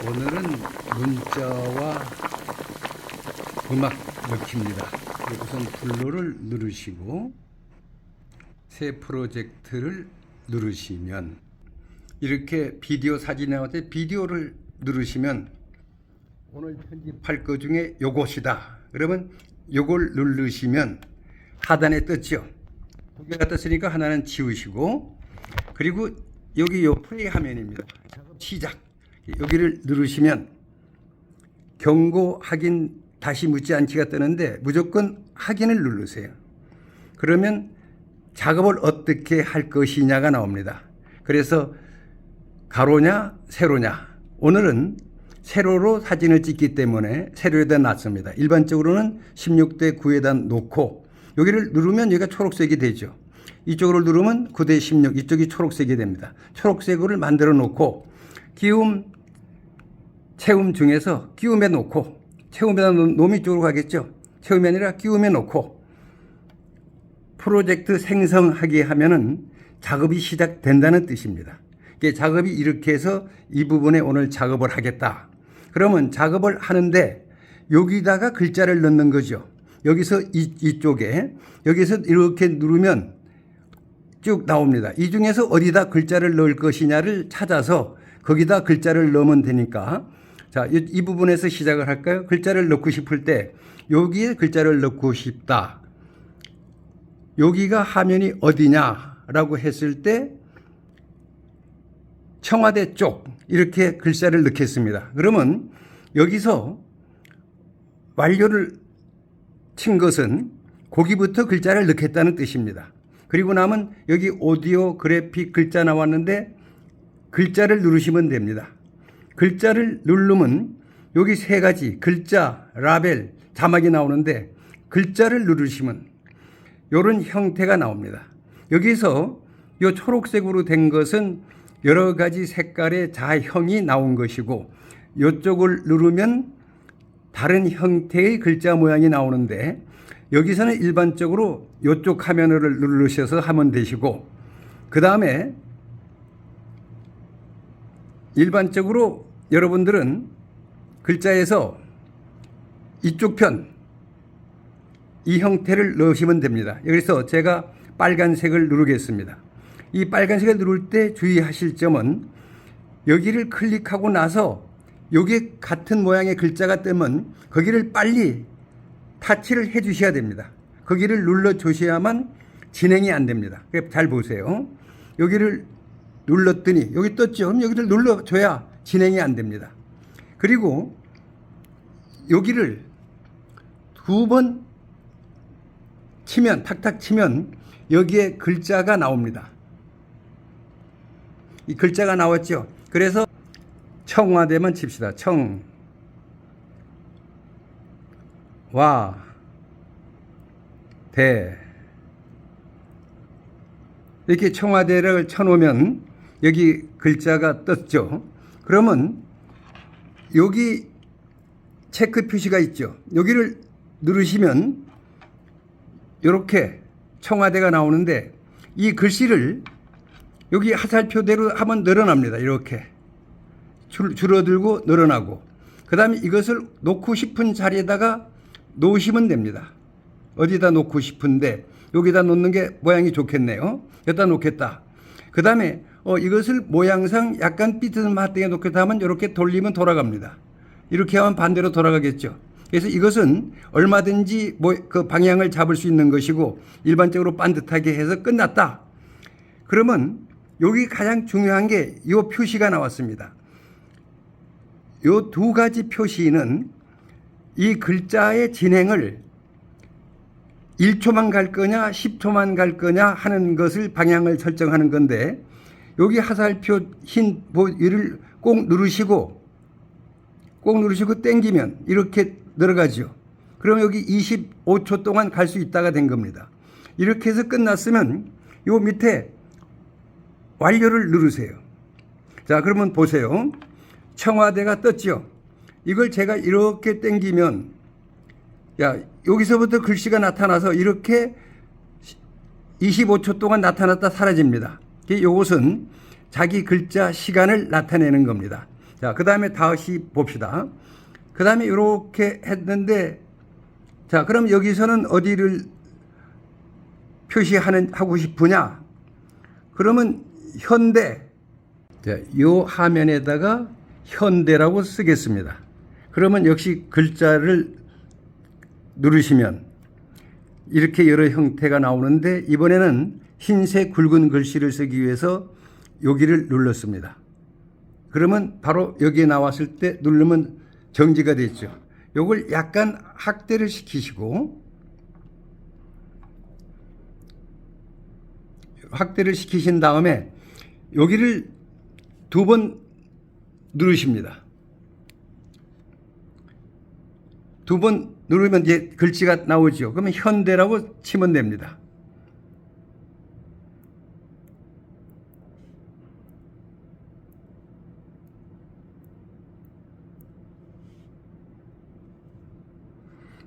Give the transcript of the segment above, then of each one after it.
오늘은 문자와 음악 넣기입니다. 우선 블루를 누르시고 새 프로젝트를 누르시면 이렇게 비디오 사진이 나올 때 비디오를 누르시면 오늘 편집할 것 중에 요것이다. 그러면 요걸 누르시면 하단에 떴죠. 두 개가 떴으니까 하나는 지우시고, 그리고 여기 요 플레이 화면입니다. 작업 시작. 여기를 누르시면 경고 확인 다시 묻지 않기가 뜨는데 무조건 확인을 누르세요. 그러면 작업을 어떻게 할 것이냐가 나옵니다. 그래서 가로냐 세로냐. 오늘은 세로로 사진을 찍기 때문에 세로에다 놨습니다. 일반적으로는 16대 9에다 놓고 여기를 누르면 여기가 초록색이 되죠. 이쪽으로 누르면 9대 16, 이쪽이 초록색이 됩니다. 초록색을 만들어 놓고 기움, 채움 중에서 기움에 놓고, 채움에다 놓으면 이쪽으로 가겠죠. 채움이 아니라 기움에 놓고 프로젝트 생성하기 하면은 작업이 시작된다는 뜻입니다. 작업이 이렇게 해서 이 부분에 오늘 작업을 하겠다. 그러면 작업을 하는데 여기다가 글자를 넣는 거죠. 여기서 이쪽에, 여기서 이렇게 누르면 쭉 나옵니다. 이 중에서 어디다 글자를 넣을 것이냐를 찾아서 거기다 글자를 넣으면 되니까, 자, 이 부분에서 시작을 할까요? 글자를 넣고 싶을 때 여기에 글자를 넣고 싶다. 여기가 화면이 어디냐라고 했을 때 청와대 쪽 이렇게 글자를 넣겠습니다. 그러면 여기서 완료를 친 것은 거기부터 글자를 넣겠다는 뜻입니다. 그리고 나면 여기 오디오 그래픽 글자 나왔는데 글자를 누르시면 됩니다. 글자를 누르면 여기 세 가지 글자, 라벨, 자막이 나오는데 글자를 누르시면 이런 형태가 나옵니다. 여기서 이 초록색으로 된 것은 여러 가지 색깔의 자형이 나온 것이고, 이쪽을 누르면 다른 형태의 글자 모양이 나오는데 여기서는 일반적으로 이쪽 화면을 누르셔서 하면 되시고, 그 다음에 일반적으로 여러분들은 글자에서 이쪽 편, 이 형태를 넣으시면 됩니다. 여기서 제가 빨간색을 누르겠습니다. 이 빨간색을 누를 때 주의하실 점은 여기를 클릭하고 나서 여기 같은 모양의 글자가 뜨면 거기를 빨리 타치를 해 주셔야 됩니다. 거기를 눌러 주셔야만 진행이 안 됩니다. 잘 보세요. 여기를 눌렀더니 여기 떴죠. 그럼 여기를 눌러줘야 진행이 안 됩니다. 그리고 여기를 두 번 치면, 탁탁 치면 여기에 글자가 나옵니다. 이 글자가 나왔죠. 그래서 청와대만 칩시다. 청와대. 이렇게 청와대를 쳐놓으면 여기 글자가 떴죠. 그러면 여기 체크 표시가 있죠. 여기를 누르시면 이렇게 청와대가 나오는데 이 글씨를 여기 화살표대로 하면 늘어납니다. 이렇게 줄어들고 늘어나고, 그 다음에 이것을 놓고 싶은 자리에다가 놓으시면 됩니다. 어디다 놓고 싶은데 여기다 놓는 게 모양이 좋겠네요. 여기다 놓겠다. 그 다음에 이것을 모양상 약간 삐뚤마하게 놓겠다 하면 이렇게 돌리면 돌아갑니다. 이렇게 하면 반대로 돌아가겠죠. 그래서 이것은 얼마든지 그 방향을 잡을 수 있는 것이고 일반적으로 반듯하게 해서 끝났다. 그러면 여기 가장 중요한 게 이 표시가 나왔습니다. 이 두 가지 표시는 이 글자의 진행을 1초만 갈 거냐 10초만 갈 거냐 하는 것을 방향을 설정하는 건데, 여기 화살표 흰 보이를 꼭 누르시고 당기면 이렇게 늘어가죠. 그럼 여기 25초 동안 갈 수 있다가 된 겁니다. 이렇게 해서 끝났으면 요 밑에 완료를 누르세요. 자, 그러면 보세요. 청와대가 떴죠. 이걸 제가 이렇게 당기면, 여기서부터 글씨가 나타나서 이렇게 25초 동안 나타났다 사라집니다. 이것은 자기 글자 시간을 나타내는 겁니다. 자, 그 다음에 다시 봅시다. 그 다음에 이렇게 했는데, 자, 그럼 여기서는 어디를 하고 싶으냐? 그러면 현대, 자, 요 화면에다가 현대라고 쓰겠습니다. 그러면 역시 글자를 누르시면 이렇게 여러 형태가 나오는데, 이번에는 흰색 굵은 글씨를 쓰기 위해서 여기를 눌렀습니다. 그러면 바로 여기에 나왔을 때 누르면 정지가 됐죠. 요걸 약간 확대를 시키시고, 확대를 시키신 다음에 여기를 2번 누르십니다. 2번 누르면 이제 글씨가 나오죠. 그러면 현대라고 치면 됩니다.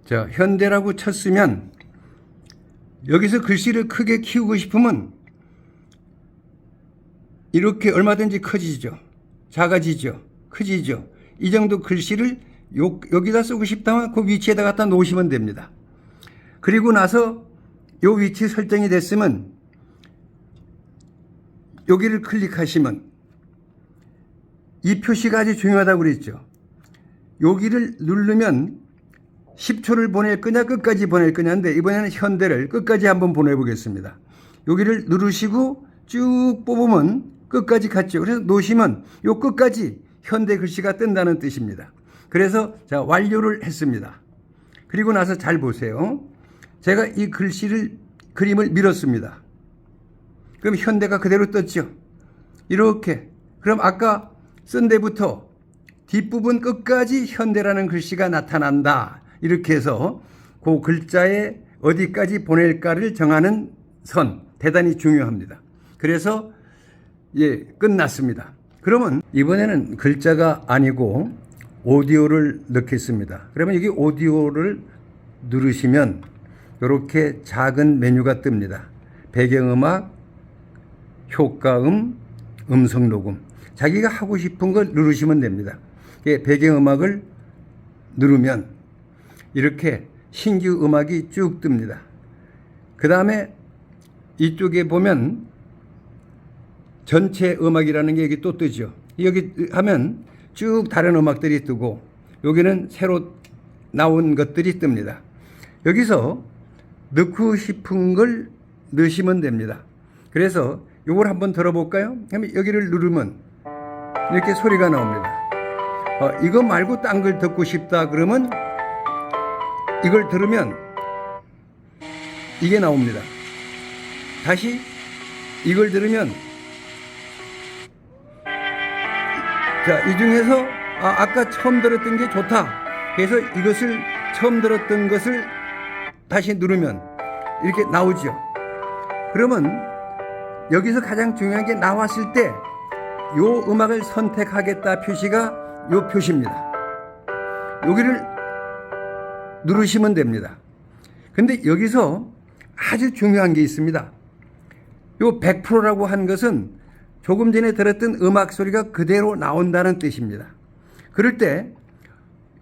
자, 현대라고 쳤으면 여기서 글씨를 크게 키우고 싶으면 이렇게 얼마든지 커지죠. 작아지죠. 커지죠. 이 정도 글씨를 여기다 쓰고 싶다면 그 위치에다 갖다 놓으시면 됩니다. 그리고 나서 요 위치 설정이 됐으면 여기를 클릭하시면 이 표시가 아주 중요하다고 그랬죠. 여기를 누르면 10초를 보낼 거냐 끝까지 보낼 거냐인데, 이번에는 현대를 끝까지 한번 보내보겠습니다. 여기를 누르시고 쭉 뽑으면 끝까지 갔죠. 그래서 놓으시면 요 끝까지 현대 글씨가 뜬다는 뜻입니다. 그래서 자, 완료를 했습니다. 그리고 나서 잘 보세요. 제가 이 그림을 밀었습니다. 그럼 현대가 그대로 떴죠. 이렇게. 그럼 아까 쓴 데부터 뒷부분 끝까지 현대라는 글씨가 나타난다. 이렇게 해서 그 글자에 어디까지 보낼까를 정하는 선, 대단히 중요합니다. 그래서 끝났습니다. 그러면 이번에는 글자가 아니고 오디오를 넣겠습니다. 그러면 여기 오디오를 누르시면 이렇게 작은 메뉴가 뜹니다. 배경음악, 효과음, 음성 녹음. 자기가 하고 싶은 걸 누르시면 됩니다. 배경음악을 누르면 이렇게 신규 음악이 쭉 뜹니다. 그 다음에 이쪽에 보면 전체 음악이라는 게 여기 또 뜨죠. 여기 하면 쭉 다른 음악들이 뜨고, 여기는 새로 나온 것들이 뜹니다. 여기서 넣고 싶은 걸 넣으시면 됩니다. 그래서 이걸 한번 들어볼까요? 그러면 여기를 누르면 이렇게 소리가 나옵니다. 이거 말고 딴 걸 듣고 싶다 그러면 이걸 들으면 이게 나옵니다. 다시 이걸 들으면, 자, 이 중에서 아까 처음 들었던 게 좋다. 그래서 이것을 처음 들었던 것을 다시 누르면 이렇게 나오죠. 그러면 여기서 가장 중요한 게 나왔을 때 요 음악을 선택하겠다 표시가 요 표시입니다. 여기를 누르시면 됩니다. 근데 여기서 아주 중요한 게 있습니다. 요 100%라고 한 것은 조금 전에 들었던 음악 소리가 그대로 나온다는 뜻입니다. 그럴 때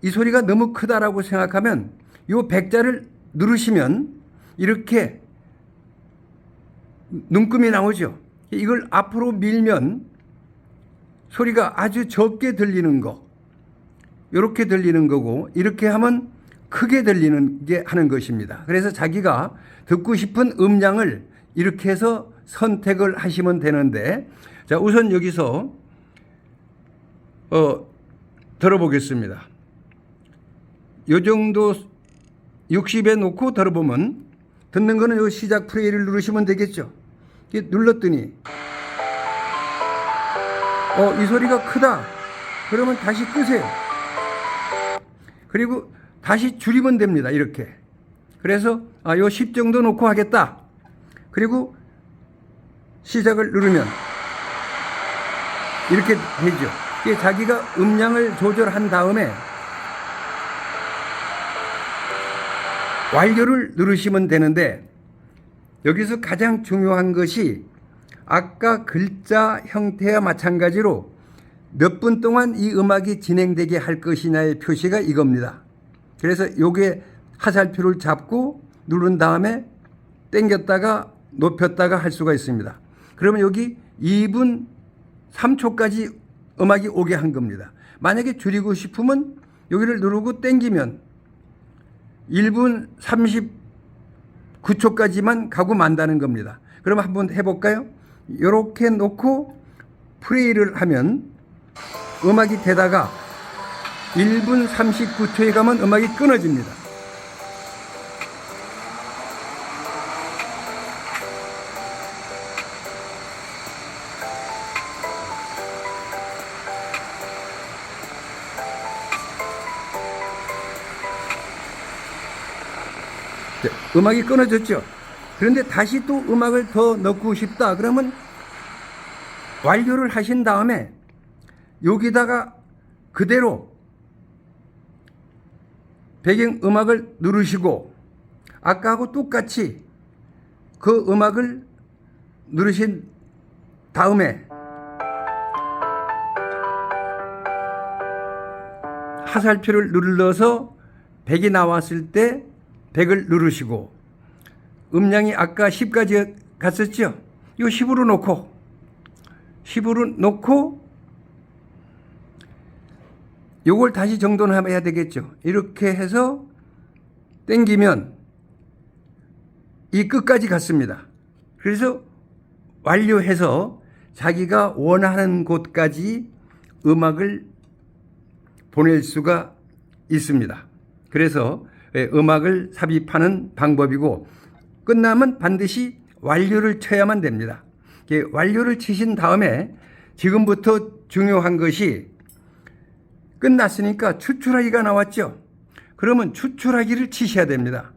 이 소리가 너무 크다라고 생각하면 요 100자를 누르시면 이렇게 눈금이 나오죠. 이걸 앞으로 밀면 소리가 아주 적게 들리는 거, 이렇게 들리는 거고, 이렇게 하면 크게 들리는 게 하는 것입니다. 그래서 자기가 듣고 싶은 음량을 이렇게 해서 선택을 하시면 되는데, 자, 우선 여기서 들어보겠습니다. 요 정도 60에 놓고 들어보면, 듣는 거는 요 시작 플레이를 누르시면 되겠죠. 눌렀더니 이 소리가 크다. 그러면 다시 끄세요. 그리고 다시 줄이면 됩니다. 이렇게. 그래서 요 10 정도 놓고 하겠다. 그리고 시작을 누르면 이렇게 되죠. 이게 자기가 음량을 조절한 다음에 완료를 누르시면 되는데, 여기서 가장 중요한 것이 아까 글자 형태와 마찬가지로 몇 분 동안 이 음악이 진행되게 할 것이냐의 표시가 이겁니다. 그래서 요게 화살표를 잡고 누른 다음에 당겼다가 높였다가 할 수가 있습니다. 그러면 여기 2분 3초까지 음악이 오게 한 겁니다. 만약에 줄이고 싶으면 여기를 누르고 당기면 1분 39초까지만 가고 만다는 겁니다. 그럼 한번 해볼까요? 이렇게 놓고 플레이를 하면 음악이 되다가 1분 39초에 가면 음악이 끊어집니다. 음악이 끊어졌죠. 그런데 다시 또 음악을 더 넣고 싶다 그러면 완료를 하신 다음에 여기다가 그대로 배경 음악을 누르시고 아까하고 똑같이 그 음악을 누르신 다음에 화살표를 눌러서 100이 나왔을 때 100을 누르시고 음량이 아까 10까지 갔었죠? 이 10으로 놓고 요걸 다시 정돈해야 되겠죠. 이렇게 해서 당기면 이 끝까지 갔습니다. 그래서 완료해서 자기가 원하는 곳까지 음악을 보낼 수가 있습니다. 그래서 음악을 삽입하는 방법이고 끝나면 반드시 완료를 쳐야만 됩니다. 완료를 치신 다음에 지금부터 중요한 것이 끝났으니까 추출하기가 나왔죠. 그러면 추출하기를 치셔야 됩니다.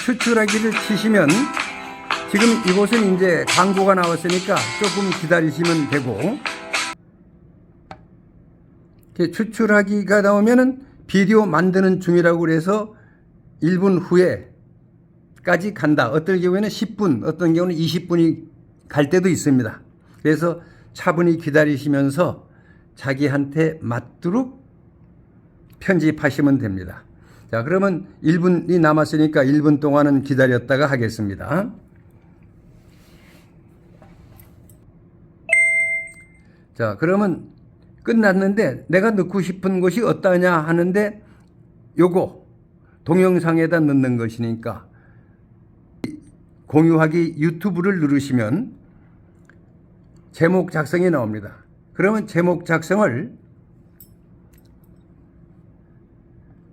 추출하기를 치시면 지금 이곳은 이제 광고가 나왔으니까 조금 기다리시면 되고 추출하기가 나오면은 비디오 만드는 중이라고 그래서 1분 후에까지 간다. 어떤 경우에는 10분, 어떤 경우는 20분이 갈 때도 있습니다. 그래서 차분히 기다리시면서 자기한테 맞도록 편집하시면 됩니다. 자, 그러면 1분이 남았으니까 1분 동안은 기다렸다가 하겠습니다. 자, 그러면 끝났는데 내가 넣고 싶은 것이 어떠냐 하는데 요거 동영상에다 넣는 것이니까 공유하기 유튜브를 누르시면 제목 작성이 나옵니다. 그러면 제목 작성을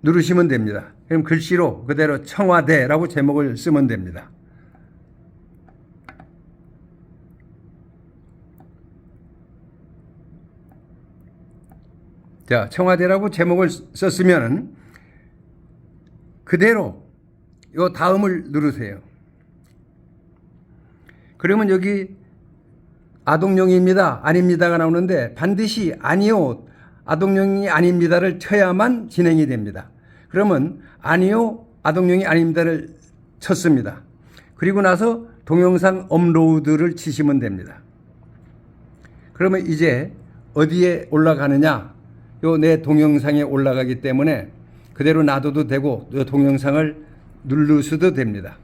누르시면 됩니다. 그럼 글씨로 그대로 청와대라고 제목을 쓰면 됩니다. 자, 청와대라고 제목을 썼으면 그대로 요 다음을 누르세요. 그러면 여기 아동용입니다, 아닙니다가 나오는데 반드시 아니요, 아동용이 아닙니다를 쳐야만 진행이 됩니다. 그러면 아니요, 아동용이 아닙니다를 쳤습니다. 그리고 나서 동영상 업로드를 치시면 됩니다. 그러면 이제 어디에 올라가느냐? 요 내 동영상에 올라가기 때문에 그대로 놔둬도 되고 요 동영상을 누르셔도 됩니다.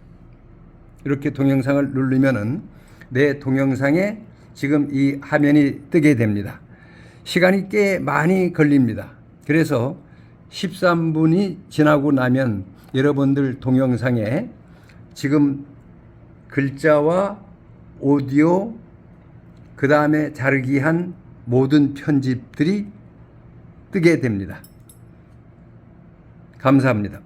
이렇게 동영상을 누르면은 내 동영상에 지금 이 화면이 뜨게 됩니다. 시간이 꽤 많이 걸립니다. 그래서 13분이 지나고 나면 여러분들 동영상에 지금 글자와 오디오 그 다음에 자르기 한 모든 편집들이 뜨게 됩니다. 감사합니다.